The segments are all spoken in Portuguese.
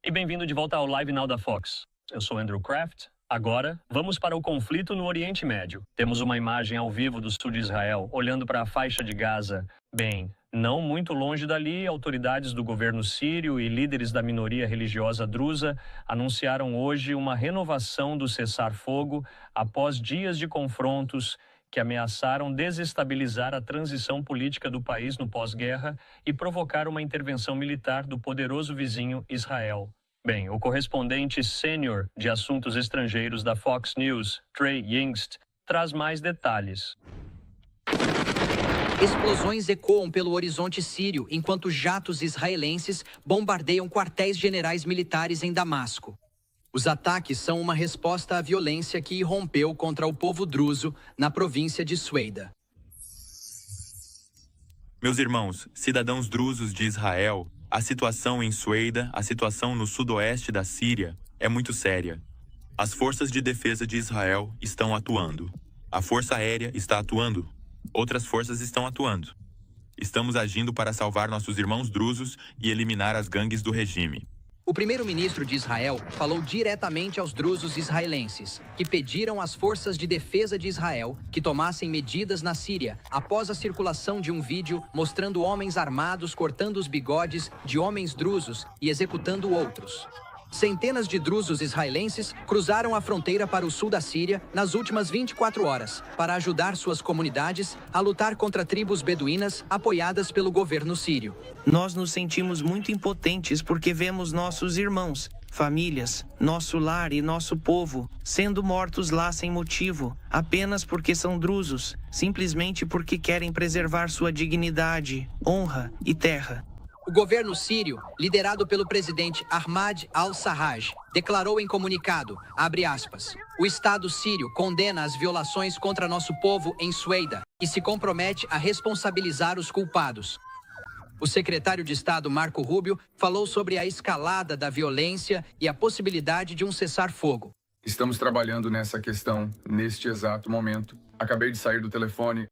e bem-vindo de volta ao Live Now da Fox. Eu sou Andrew Kraft. Agora, vamos para o conflito no Oriente Médio. Temos uma imagem ao vivo do sul de Israel, olhando para a faixa de Gaza. Bem, não muito longe dali, autoridades do governo sírio e líderes da minoria religiosa drusa anunciaram hoje uma renovação do cessar-fogo após dias de confrontos que ameaçaram desestabilizar a transição política do país no pós-guerra e provocar uma intervenção militar do poderoso vizinho Israel. Bem, o correspondente sênior de assuntos estrangeiros da Fox News, Trey Yingst, traz mais detalhes. Explosões ecoam pelo horizonte sírio enquanto jatos israelenses bombardeiam quartéis generais militares em Damasco. Os ataques são uma resposta à violência que irrompeu contra o povo druso na província de Sueida. Meus irmãos, cidadãos drusos de Israel, a situação em Sueida, a situação no sudoeste da Síria, é muito séria. As forças de defesa de Israel estão atuando. A Força Aérea está atuando. Outras forças estão atuando. Estamos agindo para salvar nossos irmãos drusos e eliminar as gangues do regime. O primeiro-ministro de Israel falou diretamente aos drusos israelenses, que pediram às forças de defesa de Israel que tomassem medidas na Síria após a circulação de um vídeo mostrando homens armados cortando os bigodes de homens drusos e executando outros. Centenas de drusos israelenses cruzaram a fronteira para o sul da Síria nas últimas 24 horas para ajudar suas comunidades a lutar contra tribos beduínas apoiadas pelo governo sírio. Nós nos sentimos muito impotentes porque vemos nossos irmãos, famílias, nosso lar e nosso povo sendo mortos lá sem motivo, apenas porque são drusos, simplesmente porque querem preservar sua dignidade, honra e terra. O governo sírio, liderado pelo presidente Ahmad al-Sarraj, declarou em comunicado, abre aspas, o Estado sírio condena as violações contra nosso povo em Sueida e se compromete a responsabilizar os culpados. O secretário de Estado Marco Rubio falou sobre a escalada da violência e a possibilidade de um cessar-fogo. Estamos trabalhando nessa questão neste exato momento. Acabei de sair do telefone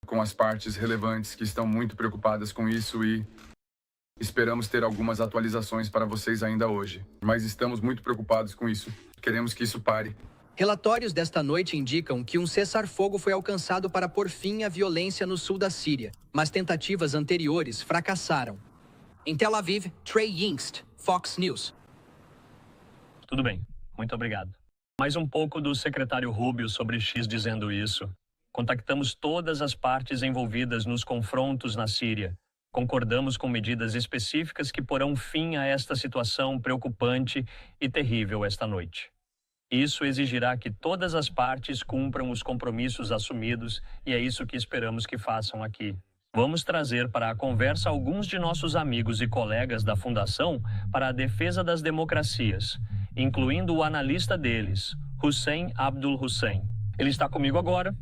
com as partes relevantes que estão muito preocupadas com isso e esperamos ter algumas atualizações para vocês ainda hoje, mas estamos muito preocupados com isso. Queremos que isso pare. Relatórios desta noite indicam que um cessar-fogo foi alcançado para pôr fim à violência no sul da Síria, mas tentativas anteriores fracassaram. Em Tel Aviv, Trey Yingst, Fox News. Tudo bem, muito obrigado. Mais um pouco do secretário Rubio sobre X dizendo isso. Contactamos todas as partes envolvidas nos confrontos na Síria. Concordamos com medidas específicas que porão fim a esta situação preocupante e terrível esta noite. Isso exigirá que todas as partes cumpram os compromissos assumidos e é isso que esperamos que façam aqui. Vamos trazer para a conversa alguns de nossos amigos e colegas da Fundação para a Defesa das Democracias, incluindo o analista deles, Hussein Abdul Hussein. Ele está comigo agora.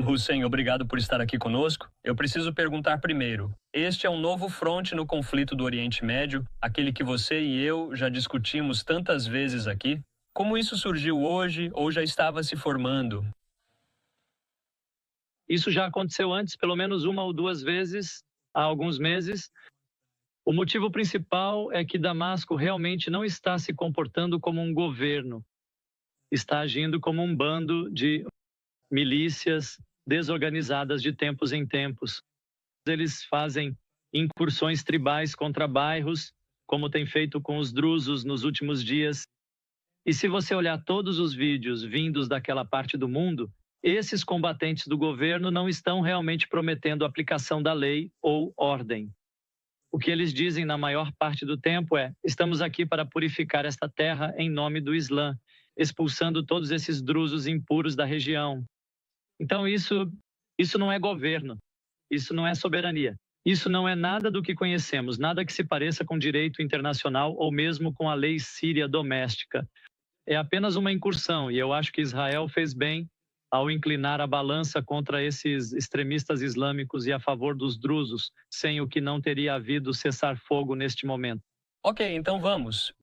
Hussein, obrigado por estar aqui conosco. Eu preciso perguntar primeiro, este é um novo fronte no conflito do Oriente Médio, aquele que você e eu já discutimos tantas vezes aqui? Como isso surgiu hoje ou já estava se formando? Isso já aconteceu antes, pelo menos uma ou duas vezes, há alguns meses. O motivo principal é que Damasco realmente não está se comportando como um governo. Está agindo como um bando de milícias desorganizadas de tempos em tempos. Eles fazem incursões tribais contra bairros, como tem feito com os drusos nos últimos dias. E se você olhar todos os vídeos vindos daquela parte do mundo, esses combatentes do governo não estão realmente prometendo a aplicação da lei ou ordem. O que eles dizem na maior parte do tempo é: estamos aqui para purificar esta terra em nome do Islã, expulsando todos esses drusos impuros da região. Então isso não é governo, isso não é soberania. Isso não é nada do que conhecemos, nada que se pareça com direito internacional ou mesmo com a lei síria doméstica. É apenas uma incursão e eu acho que Israel fez bem ao inclinar a balança contra esses extremistas islâmicos e a favor dos drusos, sem o que não teria havido cessar-fogo neste momento. Ok, então vamos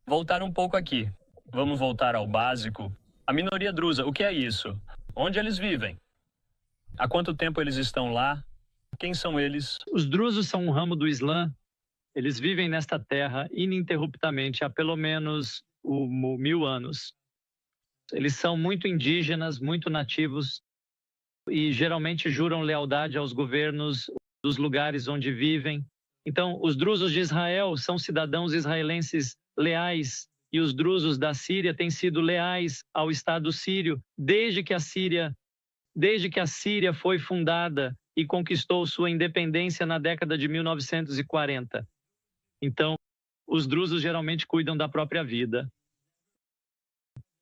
voltar um pouco aqui. Vamos voltar ao básico. A minoria drusa, o que é isso? Onde eles vivem? Há quanto tempo eles estão lá? Quem são eles? Os drusos são um ramo do Islã Eles vivem nesta terra ininterruptamente há pelo menos 1000 anos. Eles são muito indígenas, muito nativos e geralmente juram lealdade aos governos dos lugares onde vivem. Então, os drusos de Israel são cidadãos israelenses leais e os drusos da Síria têm sido leais ao Estado sírio desde que a Síria foi fundada e conquistou sua independência na década de 1940. Então, os drusos geralmente cuidam da própria vida.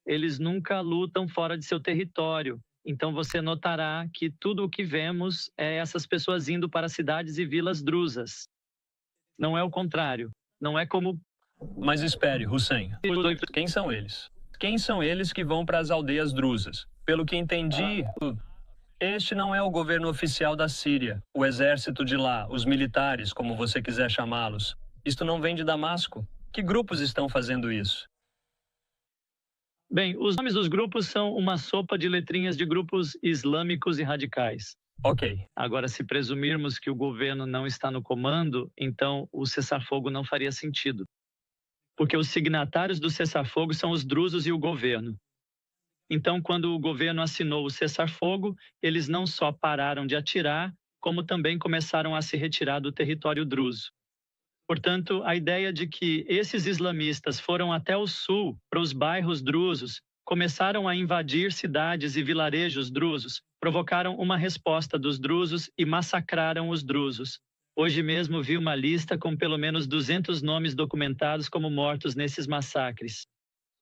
Eles nunca lutam fora de seu território. Então, você notará que tudo o que vemos é essas pessoas indo para cidades e vilas drusas. Não é o contrário. Não é como... Mas espere, Hussein. Quem são eles? Quem são eles que vão para as aldeias drusas? Pelo que entendi, este não é o governo oficial da Síria, o exército de lá, os militares, como você quiser chamá-los. Isto não vem de Damasco? Que grupos estão fazendo isso? Bem, os nomes dos grupos são uma sopa de letrinhas de grupos islâmicos e radicais. Ok. Agora, se presumirmos que o governo não está no comando, então o cessar-fogo não faria sentido. Porque os signatários do cessar-fogo são os drusos e o governo. Então, quando o governo assinou o cessar-fogo, eles não só pararam de atirar, como também começaram a se retirar do território druso. Portanto, a ideia de que esses islamistas foram até o sul, para os bairros drusos, começaram a invadir cidades e vilarejos drusos, provocaram uma resposta dos drusos e massacraram os drusos. Hoje mesmo vi uma lista com pelo menos 200 nomes documentados como mortos nesses massacres.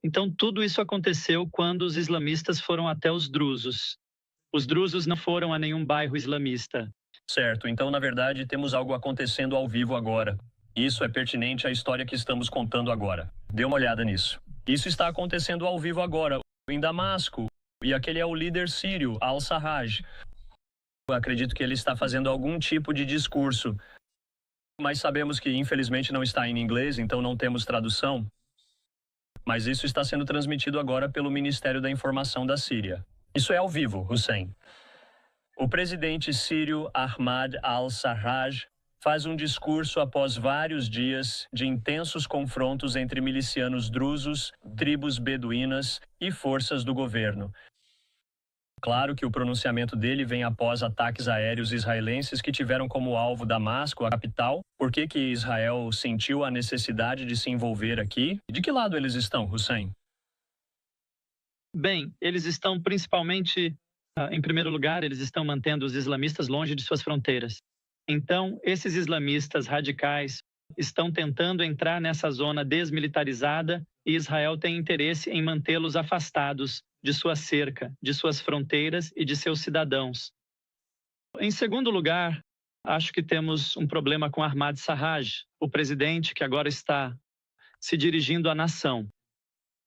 Então, tudo isso aconteceu quando os islamistas foram até os drusos. Os drusos não foram a nenhum bairro islamista. Certo, então, na verdade, temos algo acontecendo ao vivo agora. Isso é pertinente à história que estamos contando agora. Dê uma olhada nisso. Isso está acontecendo ao vivo agora, em Damasco. E aquele é o líder sírio, al-Sarraj. Eu acredito que ele está fazendo algum tipo de discurso. Mas sabemos que, infelizmente, não está em inglês, então não temos tradução. Mas isso está sendo transmitido agora pelo Ministério da Informação da Síria. Isso é ao vivo, Hussein. O presidente sírio Ahmad al-Sarraj faz um discurso após vários dias de intensos confrontos entre milicianos drusos, tribos beduínas e forças do governo. Claro que o pronunciamento dele vem após ataques aéreos israelenses que tiveram como alvo Damasco, a capital. Por que Israel sentiu a necessidade de se envolver aqui? De que lado eles estão, Hussein? Bem, eles estão principalmente, em primeiro lugar, eles estão mantendo os islamistas longe de suas fronteiras. Então, esses islamistas radicais estão tentando entrar nessa zona desmilitarizada e Israel tem interesse em mantê-los afastados de sua cerca, de suas fronteiras e de seus cidadãos. Em segundo lugar, acho que temos um problema com Ahmad Sarraj, o presidente que agora está se dirigindo à nação.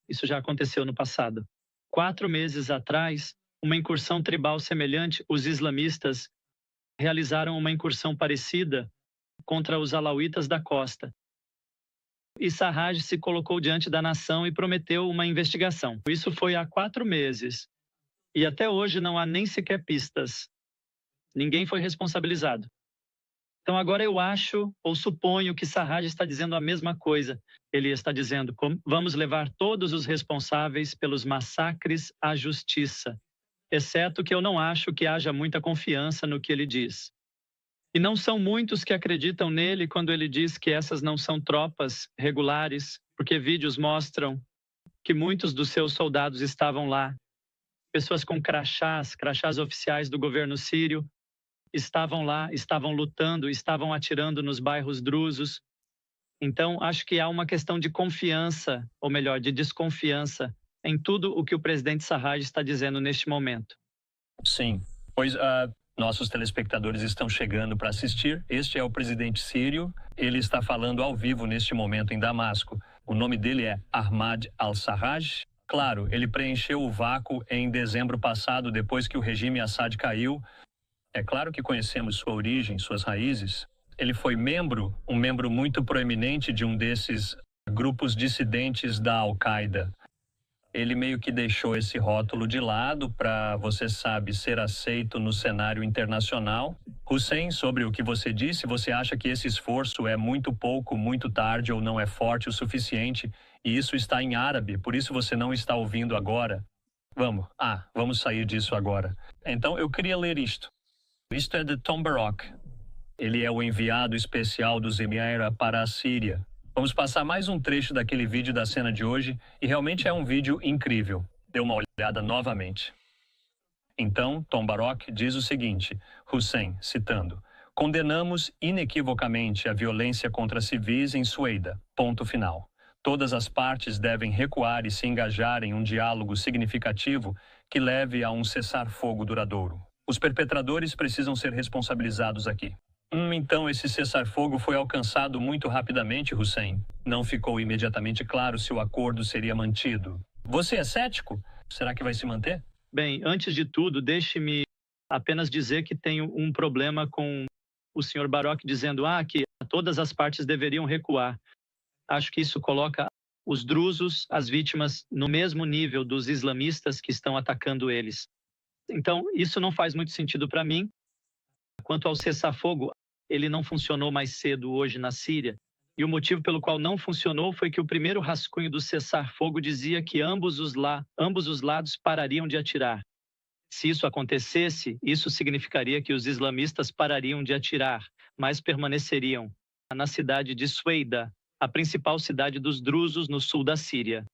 Isso já aconteceu no passado. 4 meses atrás, uma incursão tribal semelhante, os islamistas realizaram uma incursão parecida contra os alauítas da costa. E Sarraj se colocou diante da nação e prometeu uma investigação. Isso foi há 4 meses. E até hoje não há nem sequer pistas. Ninguém foi responsabilizado. Então agora eu acho ou suponho que Sarraj está dizendo a mesma coisa. Ele está dizendo: vamos levar todos os responsáveis pelos massacres à justiça. Exceto que eu não acho que haja muita confiança no que ele diz. E não são muitos que acreditam nele quando ele diz que essas não são tropas regulares, porque vídeos mostram que muitos dos seus soldados estavam lá. Pessoas com crachás oficiais do governo sírio, estavam lá, estavam lutando, estavam atirando nos bairros drusos. Então, acho que há uma questão de confiança, ou melhor, de desconfiança, em tudo o que o presidente Sarraj está dizendo neste momento. Sim, pois nossos telespectadores estão chegando para assistir. Este é o presidente sírio. Ele está falando ao vivo neste momento em Damasco. O nome dele é Ahmad al-Sarraj. Claro, ele preencheu o vácuo em dezembro passado, depois que o regime Assad caiu. É claro que conhecemos sua origem, suas raízes. Ele foi um membro muito proeminente de um desses grupos dissidentes da Al-Qaeda. Ele meio que deixou esse rótulo de lado para, você sabe, ser aceito no cenário internacional. Hussein, sobre o que você disse, você acha que esse esforço é muito pouco, muito tarde ou não é forte o suficiente? E isso está em árabe, por isso você não está ouvindo agora? Vamos sair disso agora. Então, eu queria ler isto. Isto é de Tom Baroque. Ele é o enviado especial do Zemira para a Síria. Vamos passar mais um trecho daquele vídeo da cena de hoje, e realmente é um vídeo incrível. Dê uma olhada novamente. Então, Tom Baroque diz o seguinte, Hussein, citando, condenamos inequivocamente a violência contra civis em Sueida. Ponto final. Todas as partes devem recuar e se engajar em um diálogo significativo que leve a um cessar-fogo duradouro. Os perpetradores precisam ser responsabilizados aqui. Então esse cessar-fogo foi alcançado muito rapidamente, Hussein. Não ficou imediatamente claro se o acordo seria mantido. Você é cético? Será que vai se manter? Bem, antes de tudo, deixe-me apenas dizer que tenho um problema com o Sr. Baroque dizendo que todas as partes deveriam recuar. Acho que isso coloca os drusos, as vítimas, no mesmo nível dos islamistas que estão atacando eles. Então, isso não faz muito sentido para mim. Quanto ao cessar-fogo, ele não funcionou mais cedo hoje na Síria. E o motivo pelo qual não funcionou foi que o primeiro rascunho do cessar-fogo dizia que ambos os lados parariam de atirar. Se isso acontecesse, isso significaria que os islamistas parariam de atirar, mas permaneceriam na cidade de Sueida, a principal cidade dos drusos no sul da Síria.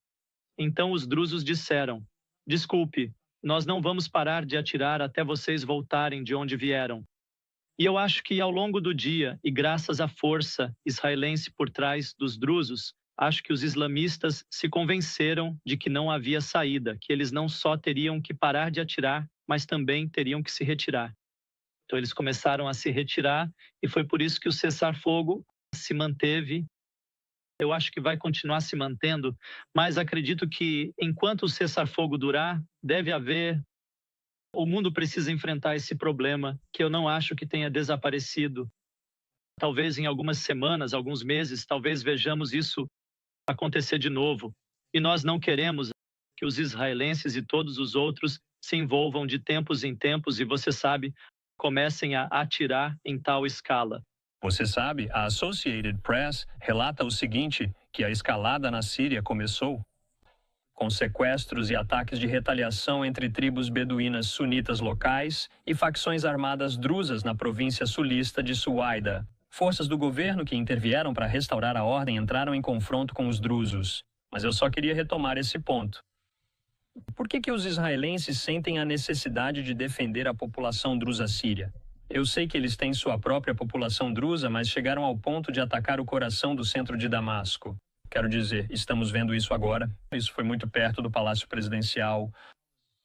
Então os drusos disseram, desculpe, nós não vamos parar de atirar até vocês voltarem de onde vieram. E eu acho que ao longo do dia, e graças à força israelense por trás dos drusos, acho que os islamistas se convenceram de que não havia saída, que eles não só teriam que parar de atirar, mas também teriam que se retirar. Então eles começaram a se retirar e foi por isso que o cessar-fogo se manteve. Eu acho que vai continuar se mantendo, mas acredito que enquanto o cessar-fogo durar, o mundo precisa enfrentar esse problema que eu não acho que tenha desaparecido. Talvez em algumas semanas, alguns meses, talvez vejamos isso acontecer de novo. E nós não queremos que os israelenses e todos os outros se envolvam de tempos em tempos e, você sabe, comecem a atirar em tal escala. Você sabe, a Associated Press relata o seguinte, que a escalada na Síria começou com sequestros e ataques de retaliação entre tribos beduínas sunitas locais e facções armadas drusas na província sulista de Suaida. Forças do governo que intervieram para restaurar a ordem entraram em confronto com os drusos. Mas eu só queria retomar esse ponto. Por que os israelenses sentem a necessidade de defender a população drusa síria? Eu sei que eles têm sua própria população drusa, mas chegaram ao ponto de atacar o coração do centro de Damasco. Quero dizer, estamos vendo isso agora. Isso foi muito perto do Palácio Presidencial.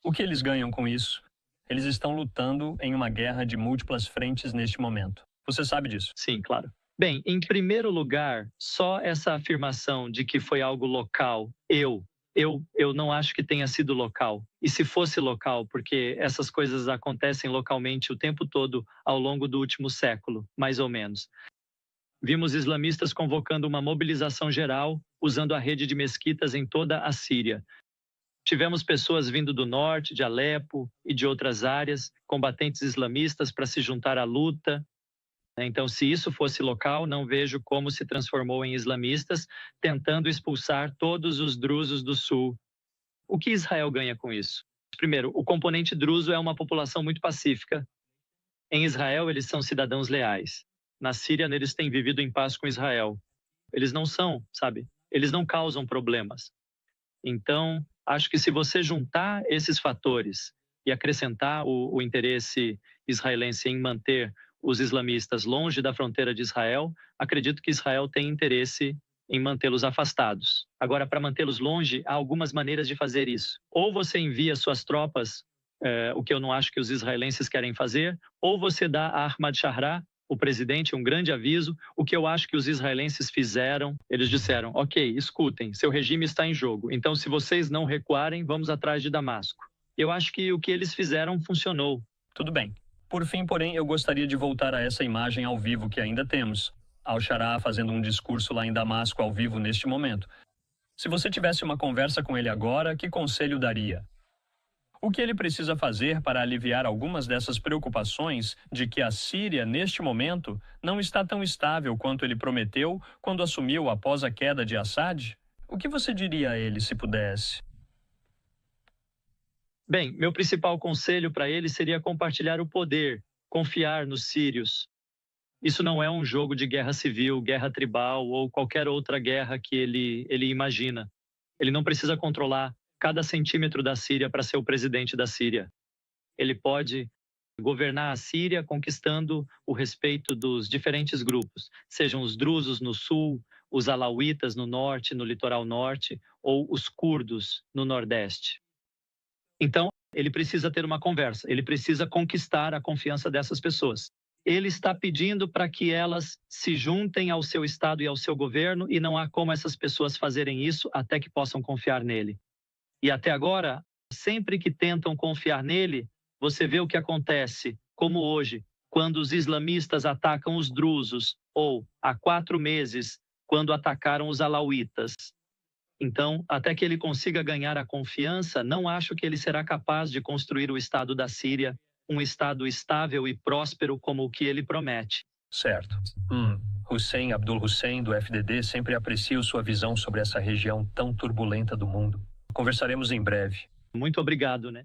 O que eles ganham com isso? Eles estão lutando em uma guerra de múltiplas frentes neste momento. Você sabe disso? Sim, claro. Bem, em primeiro lugar, só essa afirmação de que foi algo local, eu não acho que tenha sido local. E se fosse local, porque essas coisas acontecem localmente o tempo todo ao longo do último século, mais ou menos. Vimos islamistas convocando uma mobilização geral, usando a rede de mesquitas em toda a Síria. Tivemos pessoas vindo do norte, de Alepo e de outras áreas, combatentes islamistas para se juntar à luta. Então, se isso fosse local, não vejo como se transformou em islamistas, tentando expulsar todos os drusos do sul. O que Israel ganha com isso? Primeiro, o componente druso é uma população muito pacífica. Em Israel, eles são cidadãos leais. Na Síria, eles têm vivido em paz com Israel. Eles não são, eles não causam problemas. Então, acho que se você juntar esses fatores e acrescentar o interesse israelense em manter os islamistas longe da fronteira de Israel, acredito que Israel tem interesse em mantê-los afastados. Agora, para mantê-los longe, há algumas maneiras de fazer isso. Ou você envia suas tropas, o que eu não acho que os israelenses querem fazer, ou você dá a Ahmad Shara, o presidente, um grande aviso. O que eu acho que os israelenses fizeram, eles disseram, ok, escutem, seu regime está em jogo, então se vocês não recuarem, vamos atrás de Damasco. Eu acho que o que eles fizeram funcionou. Tudo bem. Por fim, porém, eu gostaria de voltar a essa imagem ao vivo que ainda temos. Al-Shara fazendo um discurso lá em Damasco ao vivo neste momento. Se você tivesse uma conversa com ele agora, que conselho daria? O que ele precisa fazer para aliviar algumas dessas preocupações de que a Síria, neste momento, não está tão estável quanto ele prometeu quando assumiu após a queda de Assad? O que você diria a ele se pudesse? Bem, meu principal conselho para ele seria compartilhar o poder, confiar nos sírios. Isso não é um jogo de guerra civil, guerra tribal ou qualquer outra guerra que ele imagina. Ele não precisa controlar cada centímetro da Síria para ser o presidente da Síria. Ele pode governar a Síria conquistando o respeito dos diferentes grupos, sejam os drusos no sul, os alauítas no norte, no litoral norte, ou os curdos no nordeste. Então, ele precisa ter uma conversa, ele precisa conquistar a confiança dessas pessoas. Ele está pedindo para que elas se juntem ao seu Estado e ao seu governo, e não há como essas pessoas fazerem isso até que possam confiar nele. E até agora, sempre que tentam confiar nele, você vê o que acontece, como hoje, quando os islamistas atacam os drusos, ou há 4 meses, quando atacaram os alauítas. Então, até que ele consiga ganhar a confiança, não acho que ele será capaz de construir o Estado da Síria, um Estado estável e próspero como o que ele promete. Certo. Hussein Abdul Hussein, do FDD, sempre aprecio sua visão sobre essa região tão turbulenta do mundo. Conversaremos em breve. Muito obrigado, né?